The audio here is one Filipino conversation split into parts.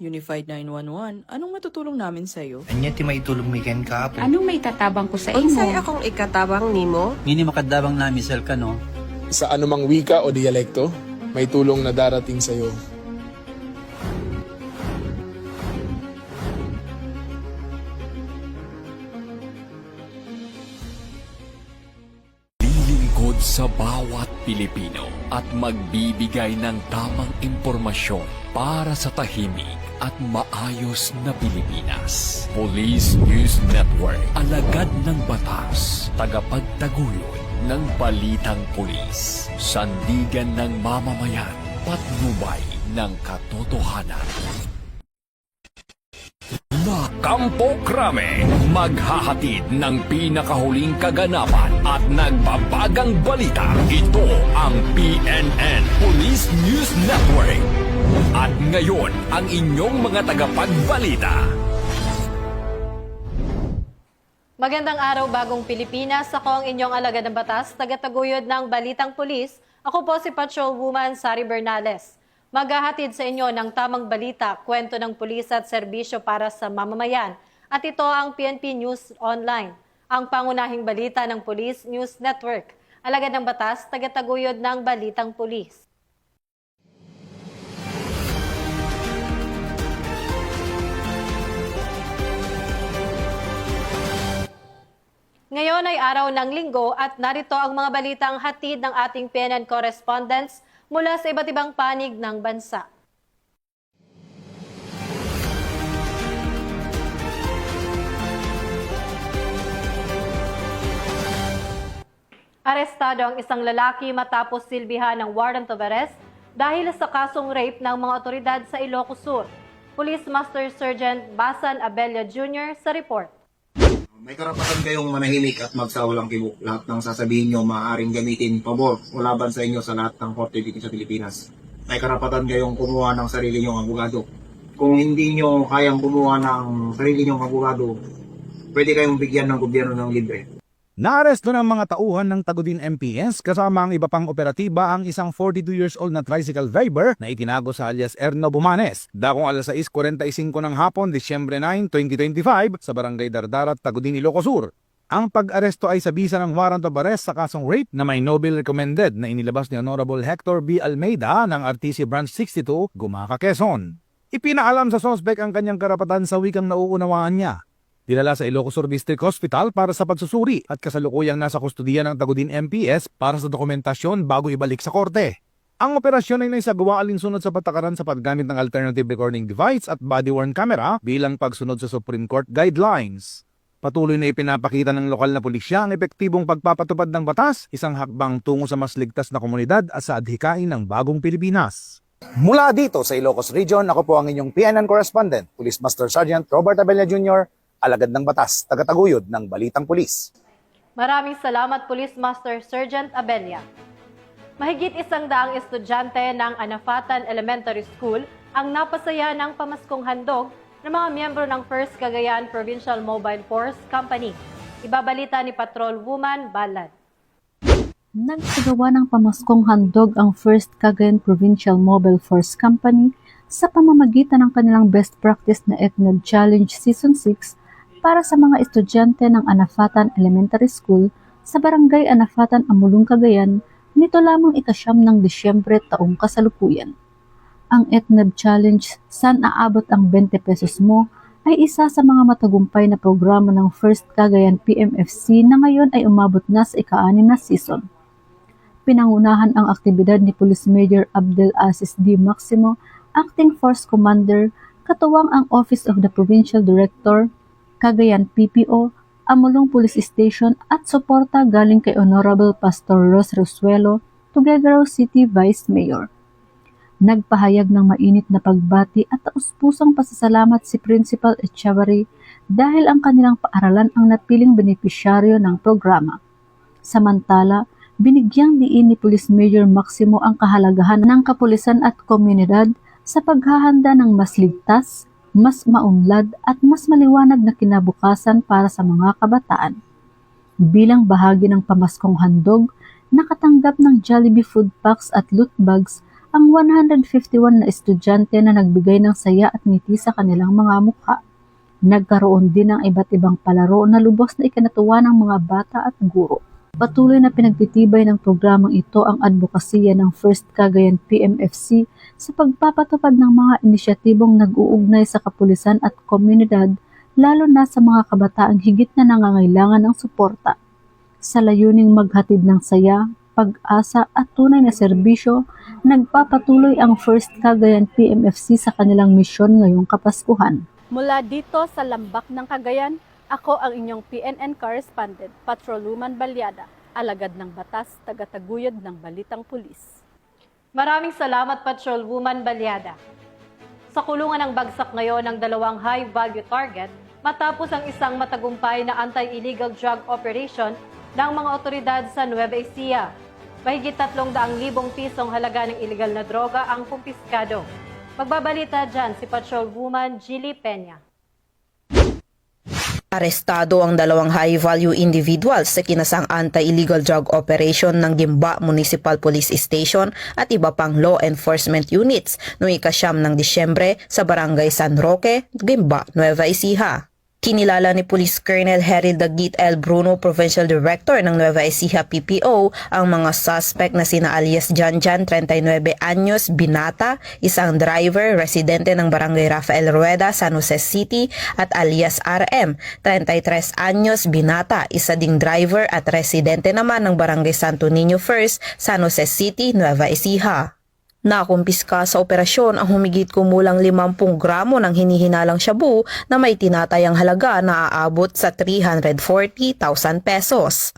Unified 911, anong matutulong namin sa'yo? Anya ti maitulong mi ken ka po. Anong may tatabang ko sa Unsay imo? akong ikatabang nimo? Ngini makadabang namisal ka no. Sa anumang wika o dialekto, may tulong na darating sa iyo. Lilingkod sa bawat Pilipino at magbibigay ng tamang impormasyon para sa tahimik at maayos na Pilipinas. Police News Network, alagad ng batas, tagapagtaguyod ng balitang pulis, sandigan ng mamamayan, patnubay ng katotohanan. Na Kampo Krame, maghahatid ng pinakahuling kaganapan at nagbabagang balita. Ito ang PNN Police News Network. At ngayon, ang inyong mga tagapagbalita. Magandang araw, Bagong Pilipinas. Ako ang inyong alagad ng batas, tagataguyod ng Balitang Pulis. Ako po si Patrolwoman Sari Bernales. Maghahatid sa inyo ng tamang balita, kwento ng pulis at serbisyo para sa mamamayan. At ito ang PNP News Online, ang pangunahing balita ng Police News Network. Alagad ng batas, tagataguyod ng Balitang Pulis. Ngayon ay araw ng linggo at narito ang mga balitang hatid ng ating PNN correspondents mula sa iba't ibang panig ng bansa. Arestado ang isang lalaki matapos silbihan ng warrant of arrest dahil sa kasong rape ng mga otoridad sa Ilocos Sur. Police Master Sergeant Basan Abella Jr. sa report. May karapatan kayong manahimik at magsawalang kibuk. Lahat ng sasabihin nyo maaaring gamitin pabor o laban sa inyo sa lahat ng korte dito sa Pilipinas. May karapatan kayong kumuha ng sarili nyong abogado. Kung hindi nyo kayang kumuha ng sarili nyong abogado, pwede kayong bigyan ng gobyerno ng libre. Naaresto ng mga tauhan ng Tagudin MPS kasama ang iba pang operatiba ang isang 42 years old na tricycle driver na itinago sa alias Erno Bumanes. Dakong alas 6:45 ng hapon, Disyembre 9, 2025 sa Barangay Dardarat, Tagudin, Ilocos Sur. Ang pag-aresto ay sa bisa ng warrant of arrest sa kasong rape na may Nobel recommended na inilabas ni Honorable Hector B. Almeida ng RTC Branch 62, Gumaca, Quezon. Ipinaalam sa sospek ang kanyang karapatan sa wikang nauunawaan niya. Dinala sa Ilocos Sur District Hospital para sa pagsusuri at kasalukuyang nasa kustudiya ng Tagudin MPS para sa dokumentasyon bago ibalik sa korte. Ang operasyon ay naisagawa alinsunod sa patakaran sa paggamit ng alternative recording device at body-worn camera bilang pagsunod sa Supreme Court guidelines. Patuloy na ipinapakita ng lokal na pulisya ang epektibong pagpapatupad ng batas, isang hakbang tungo sa mas ligtas na komunidad at sa adhikain ng bagong Pilipinas. Mula dito sa Ilocos Region, ako po ang inyong PNN correspondent, Police Master Sergeant Robert Abella Jr., alagad ng batas, tagataguyod ng Balitang Pulis. Maraming salamat, Police Master Sergeant Abella. Mahigit 100 estudyante ng Anafatan Elementary School ang napasaya ng pamaskong handog ng mga miyembro ng First Cagayan Provincial Mobile Force Company. Ibabalita ni Patrolwoman Balad. Nagsagawa ng pamaskong handog ang First Cagayan Provincial Mobile Force Company sa pamamagitan ng kanilang best practice na ECNED Challenge Season 6 para sa mga estudyante ng Anafatan Elementary School sa Barangay Anafatan, Amulong, Cagayan, nito lamang ika-9 ng Disyembre taong kasalukuyan. Ang ECNED Challenge, San Aabot ang 20 pesos mo, ay isa sa mga matagumpay na programa ng First Cagayan PMFC na ngayon ay umabot na sa ika-6 na season. Pinangunahan ang aktibidad ni Police Major Abdel Aziz D. Maximo, Acting Force Commander, katuwang ang Office of the Provincial Director, Cagayan PPO, Amulong Police Station at suporta galing kay Honorable Pastor Ros Rosuelo, Tuguegarao City Vice Mayor. Nagpahayag ng mainit na pagbati at taus-pusang pasasalamat si Principal Echeverry dahil ang kanilang paaralan ang napiling benepisyaryo ng programa. Samantala, binigyang diin ni Police Major Maximo ang kahalagahan ng kapulisan at komunidad sa paghahanda ng mas ligtas, mas maunlad at mas maliwanag na kinabukasan para sa mga kabataan. Bilang bahagi ng pamaskong handog, nakatanggap ng Jollibee food packs at loot bags ang 151 na estudyante na nagbigay ng saya at ngiti sa kanilang mga mukha. Nagkaroon din ng iba't ibang palaro na lubos na ikinatuwa ng mga bata at guro. Patuloy na pinagtitibay ng programang ito ang advokasya ng First Cagayan PMFC sa pagpapatupad ng mga inisyatibong nag-uugnay sa kapulisan at komunidad, lalo na sa mga kabataang higit na nangangailangan ng suporta. Sa layuning maghatid ng saya, pag-asa at tunay na serbisyo, nagpapatuloy ang First Cagayan PMFC sa kanilang misyon ngayong Kapaskuhan. Mula dito sa Lambak ng Cagayan, ako ang inyong PNN correspondent, Patrolwoman Balyada, alagad ng batas, tagataguyod ng Balitang Pulis. Maraming salamat, Patrolwoman Balyada. Sa kulungan ng bagsak ngayon ng 2 high-value target, matapos ang isang matagumpay na anti-illegal drug operation ng mga otoridad sa Nueva Ecija. Mahigit 300,000 pisong halaga ng illegal na droga ang kumpiskado. Magbabalita dyan si Patrolwoman Jilly Peña. Arestado ang 2 high-value individuals sa kinasang anti-illegal drug operation ng Gimba Municipal Police Station at iba pang law enforcement units noong 9 ng Disyembre sa Barangay San Roque, Gimba, Nueva Ecija. Kinilala ni Police Colonel Heril Dagit L. Bruno, Provincial Director ng Nueva Ecija PPO, ang mga suspect na sina alias Janjan, 39 anyos, binata, isang driver, residente ng Barangay Rafael Rueda, San Jose City, at alias RM, 33 anyos, binata, isa ding driver at residente naman ng Barangay Santo Niño First, San Jose City, Nueva Ecija. Nakumpiska sa operasyon ang humigit kumulang 50 gramo ng hinihinalang shabu na may tinatayang halaga na aabot sa 340,000 pesos.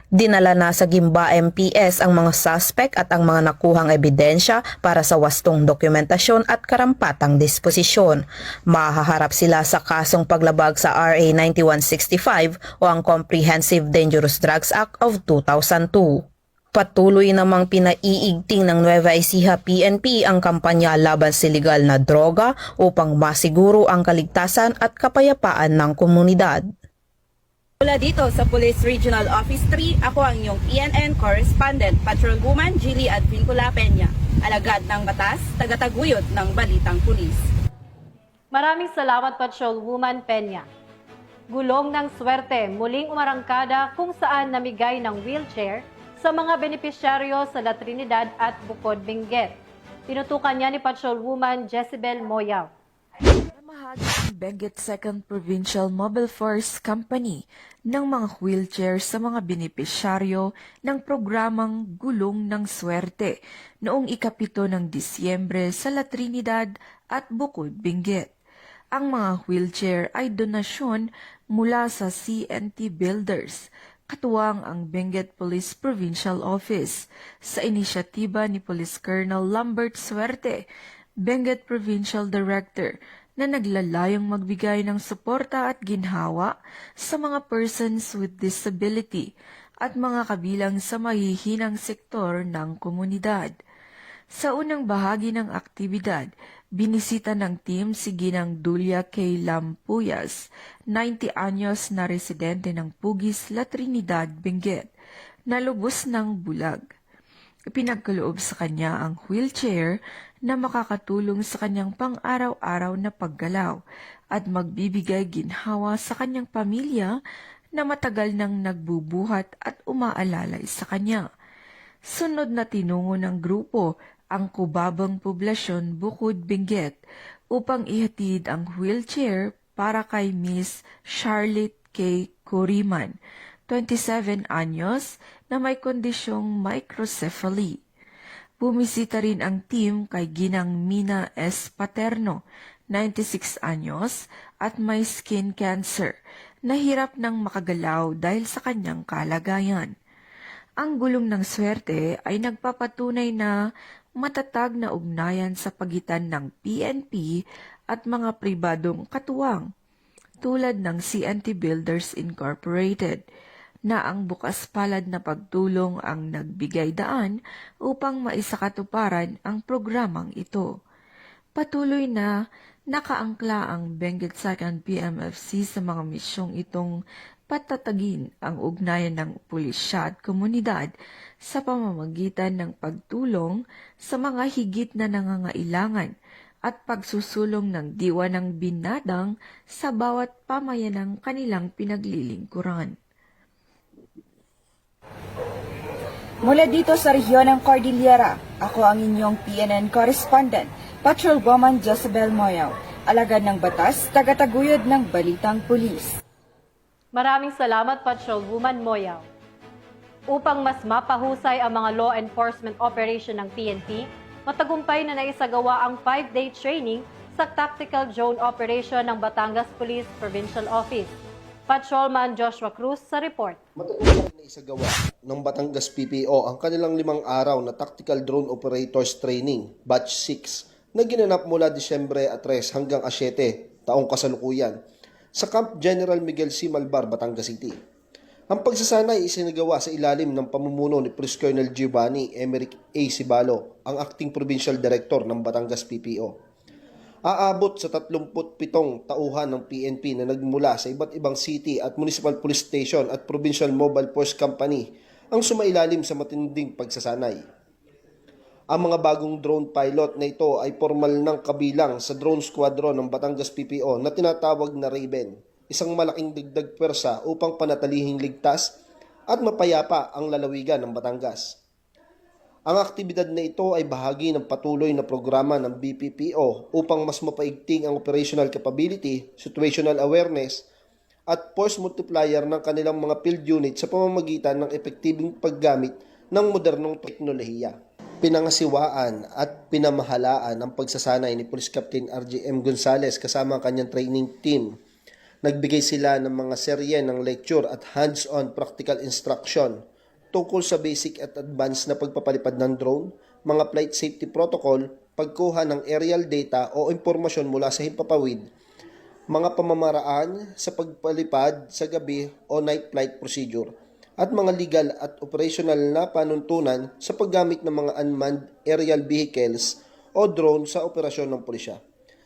Dinala na sa Gimba MPS ang mga suspect at ang mga nakuhang ebidensya para sa wastong dokumentasyon at karampatang disposisyon. Mahaharap sila sa kasong paglabag sa RA 9165 o ang Comprehensive Dangerous Drugs Act of 2002. Patuloy namang pinaiigting ng Nueva Ecija PNP ang kampanya laban sa legal na droga upang masiguro ang kaligtasan at kapayapaan ng komunidad. Mula dito sa Police Regional Office 3, ako ang inyong PNN Correspondent, Patrolwoman Jilly Advincula Peña, alagad ng batas, tagataguyod ng Balitang Pulis. Maraming salamat, Patrolwoman Peña. Gulong ng swerte, muling umarangkada kung saan namigay ng wheelchair sa mga benepisyaryo sa La Trinidad at Bukod Benguet. Tinutukan niya ni Patrolwoman Jezebel Moyaw. Namahagi ang Benguet 2nd Provincial Mobile Force Company ng mga wheelchair sa mga benepisyaryo ng programang Gulong ng Swerte noong 7 ng Disyembre sa La Trinidad at Bukod Benguet. Ang mga wheelchair ay donasyon mula sa CNT Builders, katuwang ang Benguet Police Provincial Office sa inisyatiba ni Police Colonel Lambert Suerte, Benguet Provincial Director, na naglalayong magbigay ng suporta at ginhawa sa mga persons with disability at mga kabilang sa mahihinang sektor ng komunidad. Sa unang bahagi ng aktibidad, binisita ng team si Ginang Dulia K. Lampuyas, 90 anyos na residente ng Pugis, La Trinidad, Benguet, na lubos ng bulag. Ipinagkaloob sa kanya ang wheelchair na makakatulong sa kanyang pang-araw-araw na paggalaw at magbibigay ginhawa sa kanyang pamilya na matagal nang nagbubuhat at umaalalay sa kanya. Sunod na tinungo ng grupo ang kubabang poblasyon Bukod Benguet upang ihatid ang wheelchair para kay Miss Charlotte K. Coriman, 27 anyos, na may kondisyong microcephaly. Bumisita rin ang team kay Ginang Mina S. Paterno, 96 anyos, at may skin cancer, na hirap ng makagalaw dahil sa kanyang kalagayan. Ang Gulong ng Swerte ay nagpapatunay na matatag na ugnayan sa pagitan ng PNP at mga pribadong katuwang tulad ng CNT Builders Incorporated, na ang bukas palad na pagtulong ang nagbigay daan upang maisakatuparan ang programang ito. Patuloy na nakaangkla ang Benguet 2nd PMFC sa mga misyong itong patatagin ang ugnayan ng pulisya at komunidad sa pamamagitan ng pagtulong sa mga higit na nangangailangan at pagsusulong ng diwa ng binadang sa bawat pamayanang kanilang pinaglilingkuran. Mula dito sa rehiyon ng Cordillera, ako ang inyong PNN correspondent, Patrolwoman Josabel Moyaw, alagad ng batas, tagataguyod ng Balitang Pulis. Maraming salamat, Patrolwoman Moyaw. Upang mas mapahusay ang mga law enforcement operation ng PNP, matagumpay na naisagawa ang 5-day training sa Tactical Drone Operation ng Batangas Police Provincial Office. Patrolman Joshua Cruz sa report. Matagumpay na isagawa ng Batangas PPO ang kanilang 5 araw na Tactical Drone Operators Training, Batch 6, na ginanap mula Disyembre 3 hanggang 7 taong kasalukuyan sa Camp General Miguel C. Malbar, Batangas City. Ang pagsasanay isinagawa sa ilalim ng pamumuno ni Police Colonel Giovanni Emerick A. Sibalo, ang Acting Provincial Director ng Batangas PPO. Aabot sa 37 tauhan ng PNP na nagmula sa iba't ibang city at municipal police station at Provincial Mobile Force Company ang sumailalim sa matinding pagsasanay. Ang mga bagong drone pilot na ito ay formal ng kabilang sa drone squadron ng Batangas PPO na tinatawag na Raven, isang malaking dagdag pwersa upang panatilihing ligtas at mapayapa ang lalawigan ng Batangas. Ang aktibidad na ito ay bahagi ng patuloy na programa ng BPPO upang mas mapaigting ang operational capability, situational awareness, at force multiplier ng kanilang mga field unit sa pamamagitan ng epektibong paggamit ng modernong teknolohiya. Pinangasiwaan at pinamahalaan ang pagsasanay ni Police Captain RJM Gonzales kasama ang kanyang training team. Nagbigay sila ng mga serye ng lecture at hands-on practical instruction tungkol sa basic at advanced na pagpapalipad ng drone, mga flight safety protocol, pagkuha ng aerial data o impormasyon mula sa himpapawid, mga pamamaraan sa pagpalipad sa gabi o night flight procedure, at mga legal at operational na panuntunan sa paggamit ng mga unmanned aerial vehicles o drone sa operasyon ng pulisya.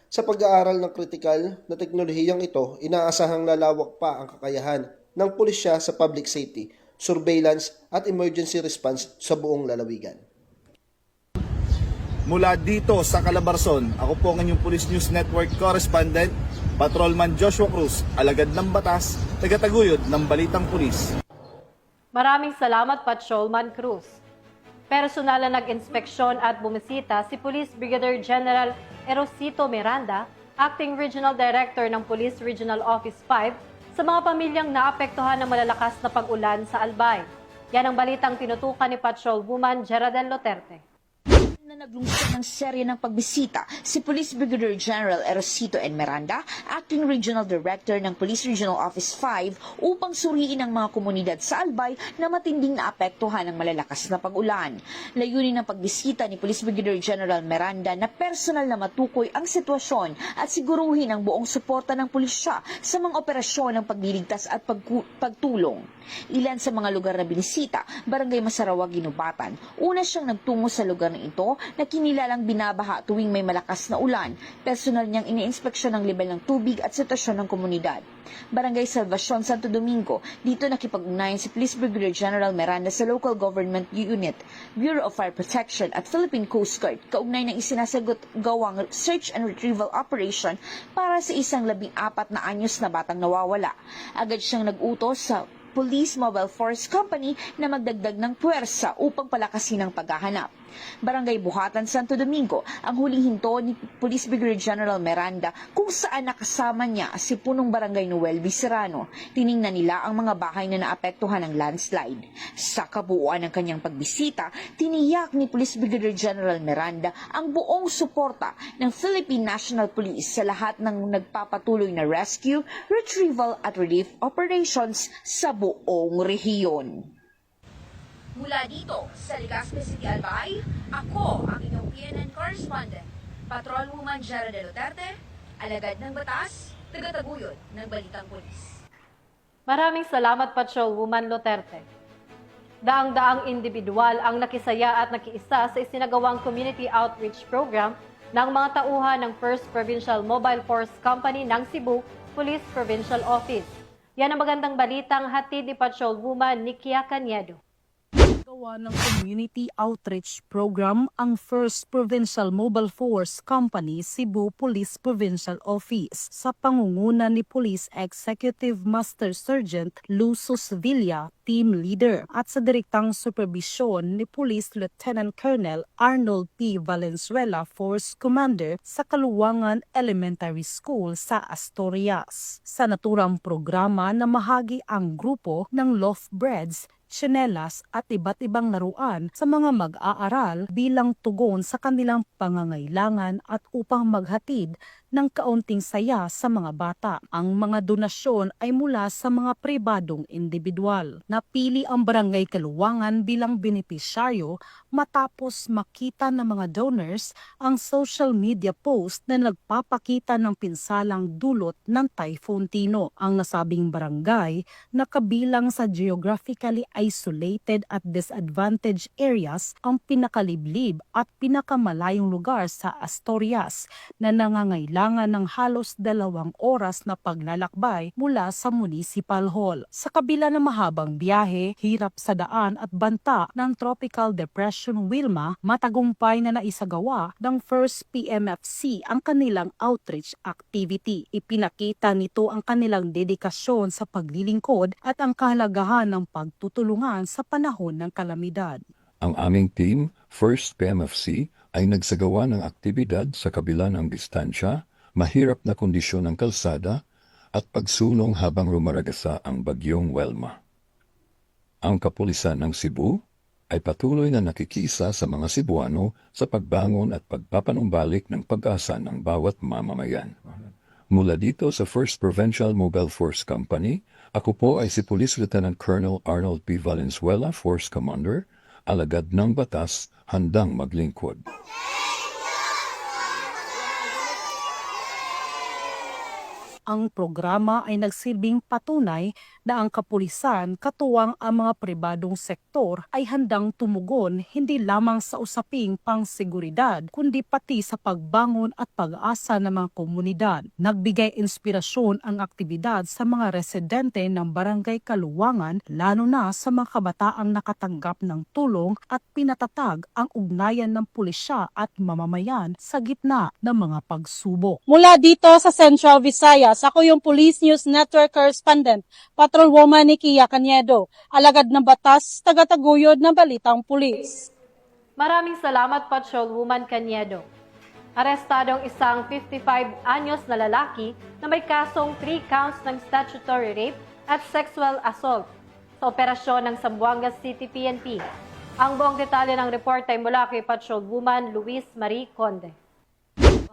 Sa pag-aaral ng kritikal na teknolohiyang ito, inaasahang lalawak pa ang kakayahan ng pulisya sa public safety, surveillance at emergency response sa buong lalawigan. Mula dito sa Calabarzon, ako po ang inyong Police News Network correspondent, Patrolman Joshua Cruz, alagad ng batas, tagataguyod ng Balitang Pulis. Maraming salamat, Patrolman Cruz. Personal na nag-inspeksyon at bumisita si Police Brigadier General Erosito Miranda, Acting Regional Director ng Police Regional Office 5, sa mga pamilyang naapektuhan ng malalakas na pag-ulan sa Albay. Yan ang balitang tinutukan ni Patrolwoman Geraldine Luterte. Na naglungsod ng serye ng pagbisita si Police Brigadier General Erosito N. Miranda, Acting Regional Director ng Police Regional Office 5 upang suriin ang mga komunidad sa Albay na matinding naapektuhan ng malalakas na pag-ulan. Layunin ng pagbisita ni Police Brigadier General Miranda na personal na matukoy ang sitwasyon at siguruhin ang buong suporta ng pulisya sa mga operasyon ng pagliligtas at pagtulong. Ilan sa mga lugar na binisita, Barangay Masarawag, Ginubatan. Una siyang nagtungo sa lugar na ito na kinilalang binabaha tuwing may malakas na ulan. Personal niyang iniinspeksyon ang level ng tubig at sitwasyon ng komunidad. Barangay Salvacion, Santo Domingo. Dito nakipag-ugnayan si Police Brigadier General Miranda sa Local Government Unit, Bureau of Fire Protection at Philippine Coast Guard kaugnay ng isinasagot gawang search and retrieval operation para sa isang 14 na anyos na batang nawawala. Agad siyang nag-utos sa Police Mobile Force Company na magdagdag ng puwersa upang palakasin ang paghahanap. Barangay Buhatan, Santo Domingo, ang huling hinto ni Police Brigadier General Miranda kung saan nakasama niya si punong Barangay Noel Vicerano. Tiningnan nila ang mga bahay na naapektuhan ng landslide. Sa kabuuan ng kanyang pagbisita, tiniyak ni Police Brigadier General Miranda ang buong suporta ng Philippine National Police sa lahat ng nagpapatuloy na rescue, retrieval at relief operations sa buong rehiyon. Mula dito sa Legazpi City, Albay, ako ang inyong PNN correspondent, Patrolwoman Geraldine Luterte, alagad ng batas, tagataguyod ng Balitang Pulis. Maraming salamat, Patrolwoman Luterte. Daang-daang individual ang nakisaya at nakiisa sa isinagawang community outreach program ng mga tauhan ng 1st Provincial Mobile Force Company ng Cebu Police Provincial Office. Yan ang magandang balitang hatid ni Patrolwoman Nikia Caniedo. Gawa ng Community Outreach Program ang First Provincial Mobile Force Company Cebu Police Provincial Office sa pangunguna ni Police Executive Master Sergeant Lusus Villa, Team Leader, at sa direktang superbisyon ni Police Lieutenant Colonel Arnold P. Valenzuela, Force Commander sa Kaluwangan Elementary School sa Asturias. Sa naturang programa na mahagi ang grupo ng Loafbreads, tsinelas at iba't ibang laruan sa mga mag-aaral bilang tugon sa kanilang pangangailangan at upang maghatid ng kaunting saya sa mga bata. Ang mga donasyon ay mula sa mga pribadong individual. Napili ang Barangay Kaluwangan bilang benepisyaryo matapos makita ng mga donors ang social media post na nagpapakita ng pinsalang dulot ng Typhoon Tino. Ang nasabing barangay na kabilang sa geographically isolated at disadvantaged areas ang pinakaliblib at pinakamalayong lugar sa Asturias na nangangailangan ng halos 2 oras na paglalakbay mula sa Municipal Hall. Sa kabila ng mahabang biyahe, hirap sa daan at banta ng Tropical Depression Wilma, matagumpay na naisagawa ng First PMFC ang kanilang outreach activity. Ipinakita nito ang kanilang dedikasyon sa paglilingkod at ang kahalagahan ng pagtutulungan sa panahon ng kalamidad. Ang aming team, First PMFC, ay nagsagawa ng aktibidad sa kabila ng distansya, mahirap na kondisyon ng kalsada at pagsulong habang rumaragasa ang bagyong Wilma. Ang kapulisan ng Cebu ay patuloy na nakikisa sa mga Cebuano sa pagbangon at pagpapanumbalik ng pag-asa ng bawat mamamayan. Mula dito sa First Provincial Mobile Force Company, ako po ay si Police Lieutenant Colonel Arnold P. Valenzuela, Force Commander, alagad ng batas, handang maglingkod. Ang programa ay nagsilbing patunay na ang kapulisan katuwang ang mga pribadong sektor ay handang tumugon hindi lamang sa usaping pangseguridad kundi pati sa pagbangon at pag-asa ng mga komunidad. Nagbigay inspirasyon ang aktibidad sa mga residente ng Barangay Kaluwangan lalo na sa mga kabataang nakatanggap ng tulong at pinatatag ang ugnayan ng pulisya at mamamayan sa gitna ng mga pagsubok. Mula dito sa Central Visayas, ako yung Police News Network Correspondent, Patrolwoman Nikia Caniedo, alagad ng batas, tagataguyod ng balitang pulis. Maraming salamat, Patrolwoman Caniedo. Arestadong isang 55 anyos na lalaki na may kasong 3 counts ng statutory rape at sexual assault sa operasyon ng Zamboanga City PNP. Ang buong detalye ng report ay mula kay Patrolwoman Luis Marie Conde.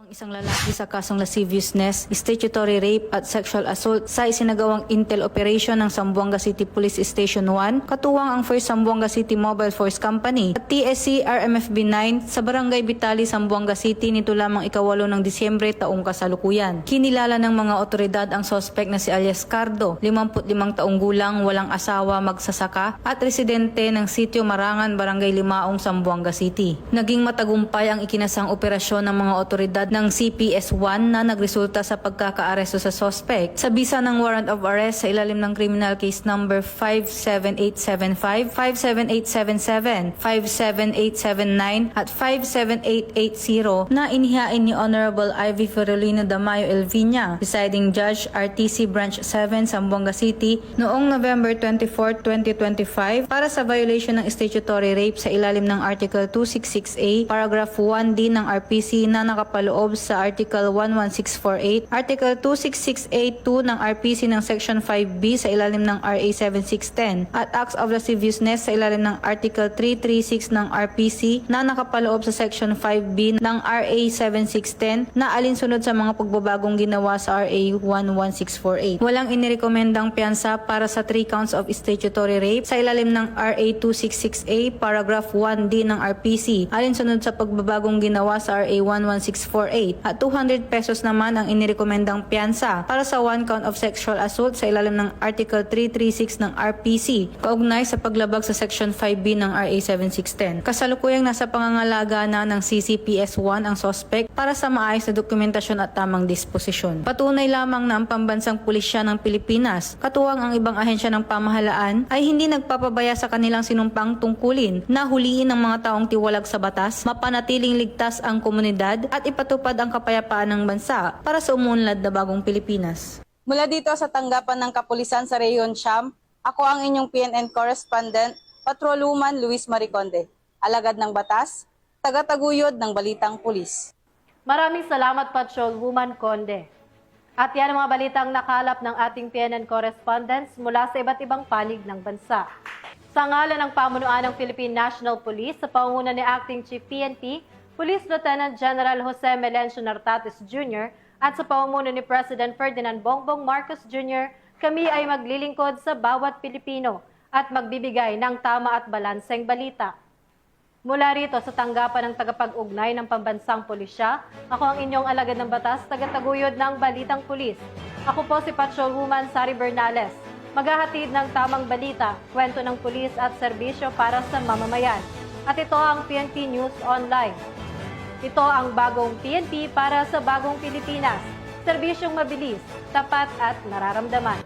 Ang isang lalaki sa kasong lasciviousness, statutory rape at sexual assault sa isinagawang intel operation ng Zamboanga City Police Station 1, katuwang ang First Zamboanga City Mobile Force Company at TSC RMFB 9 sa Barangay Bitali, Zamboanga City nito lamang 8 ng Disyembre taong kasalukuyan. Kinilala ng mga otoridad ang suspect na si alias Cardo, 55 taong gulang, walang asawa, magsasaka at residente ng Sitio Marangan, Barangay Limaong, Zamboanga City. Naging matagumpay ang ikinasang operasyon ng mga otoridad ng CPS-1 na nagresulta sa pagkakaaresto sa suspect sa bisa ng warrant of arrest sa ilalim ng criminal case number 57875, 57877, 57879 at 57880 na inihain ni Honorable Ivy Ferolino Damayo Elvina, presiding judge RTC Branch 7, Zamboanga City noong November 24, 2025 para sa violation ng statutory rape sa ilalim ng Article 266A, Paragraph 1D ng RPC na nakapaloob sa Article 11648, Article 266A2 ng RPC ng Section 5B sa ilalim ng RA 7610 at Acts of Lasciviousness sa ilalim ng Article 336 ng RPC na nakapaloob sa Section 5B ng RA 7610 na alinsunod sa mga pagbabagong ginawa sa RA 11648. Walang inirekomendang piyansa para sa 3 counts of statutory rape sa ilalim ng RA 266A, Paragraph 1D ng RPC alinsunod sa pagbabagong ginawa sa RA 11648 at 200 pesos naman ang inirekomendang piyansa para sa 1 count of sexual assault sa ilalim ng Article 336 ng RPC, kaugnay sa paglabag sa Section 5B ng RA 7610. Kasalukuyang nasa pangangalaga na ng CCPS-1 ang sospek para sa maayos na dokumentasyon at tamang disposisyon. Patunay lamang na ang pambansang pulisya ng Pilipinas, katuwang ang ibang ahensya ng pamahalaan, ay hindi nagpapabaya sa kanilang sinumpang tungkulin na huliin ang mga taong tiwalag sa batas, mapanatiling ligtas ang komunidad at ipatupad ang kapayapaan ng bansa para sa umunlad na bagong Pilipinas. Mula dito sa tanggapan ng kapulisan sa Rehiyon Siam, ako ang inyong PNN correspondent, Patrolwoman Luis Mariconde, alagad ng batas, tagataguyod ng Balitang Pulis. Maraming salamat, Patrolwoman Conde. At yan ang mga balitang nakalap ng ating PNN correspondents mula sa iba't ibang panig ng bansa. Sa ngalan ng pamunuan ng Philippine National Police sa pangunguna ni Acting Chief PNP, Police Lieutenant General Jose Melencio Nartates Jr. at sa pamumuno ni President Ferdinand Bongbong Marcos Jr., kami ay maglilingkod sa bawat Pilipino at magbibigay ng tama at balanseng balita. Mula rito sa tanggapan ng tagapag-ugnay ng pambansang pulisya, ako ang inyong alagad ng batas, tagataguyod ng Balitang Pulis. Ako po si Patrolwoman Sari Bernales. Maghahatid ng tamang balita, kwento ng pulis at serbisyo para sa mamamayan. At ito ang PNP News Online. Ito ang bagong PNP para sa bagong Pilipinas. Serbisyong mabilis, tapat at nararamdaman.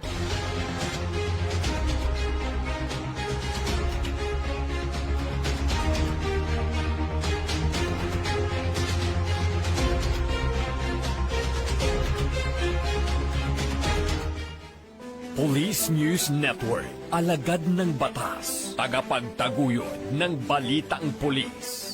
Police News Network, alagad ng batas, tagapagtaguyod ng balitang pulis.